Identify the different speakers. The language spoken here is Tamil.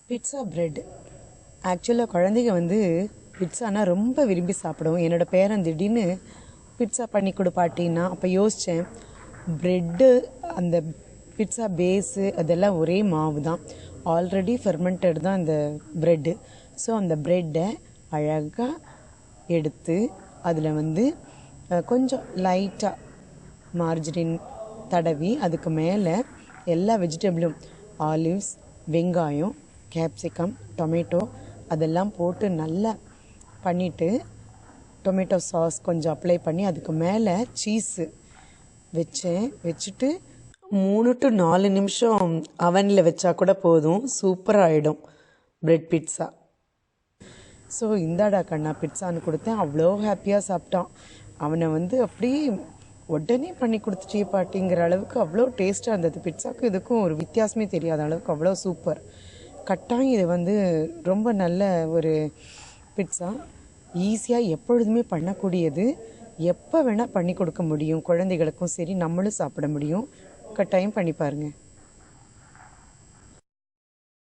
Speaker 1: Pizza bread. ஆக்சுவலாக குழந்தைங்க வந்து பிட்ஸானா ரொம்ப விரும்பி சாப்பிடும். என்னோடய பேரன் திடீர்னு பிட்ஸா பண்ணி கொடு பாட்டின்னா அப்போ யோசித்தேன், ப்ரெட்டு அந்த பிட்ஸா பேஸு அதெல்லாம் ஒரே மாவு தான், ஆல்ரெடி ஃபெர்மெண்டட் தான் அந்த ப்ரெட்டு. ஸோ அந்த ப்ரெட்டை அழகாக எடுத்து அதில் வந்து கொஞ்சம் லைட்டாக மார்ஜரின் தடவி அதுக்கு மேலே எல்லா வெஜிடபிளும், ஆலிவ்ஸ், வெங்காயம், கேப்சிகம், டொமேட்டோ அதெல்லாம் போட்டு நல்லா பண்ணிவிட்டு டொமேட்டோ சாஸ் கொஞ்சம் அப்ளை பண்ணி அதுக்கு மேலே சீஸு வச்சுட்டு 3 to 4 நிமிஷம் அவனில் வச்சா கூட போதும், சூப்பராக ஆகிடும் பிரெட் பிட்ஸா. ஸோ இந்தாடா கண்ணா பிட்ஸான்னு கொடுத்தேன். அவ்வளோ ஹாப்பியாக சாப்பிட்டான். அவனை வந்து அப்படியே உடனே பண்ணி கொடுத்துட்டே பாட்டிங்கிற அளவுக்கு அவ்வளோ டேஸ்ட்டாக இருந்தது. பிட்ஸாக்கும் இதுக்கும் ஒரு வித்தியாசமே தெரியாத அளவுக்கு அவ்வளோ சூப்பர். கட்டாயம் இது வந்து ரொம்ப நல்ல ஒரு பிட்ஸா, ஈஸியாக எப்பொழுதுமே பண்ணக்கூடியது, எப்போ வேணால் பண்ணி கொடுக்க முடியும். குழந்தைகளுக்கும் சரி, நம்மளும் சாப்பிட முடியும். கட்டாயம் பண்ணி பாருங்கள்.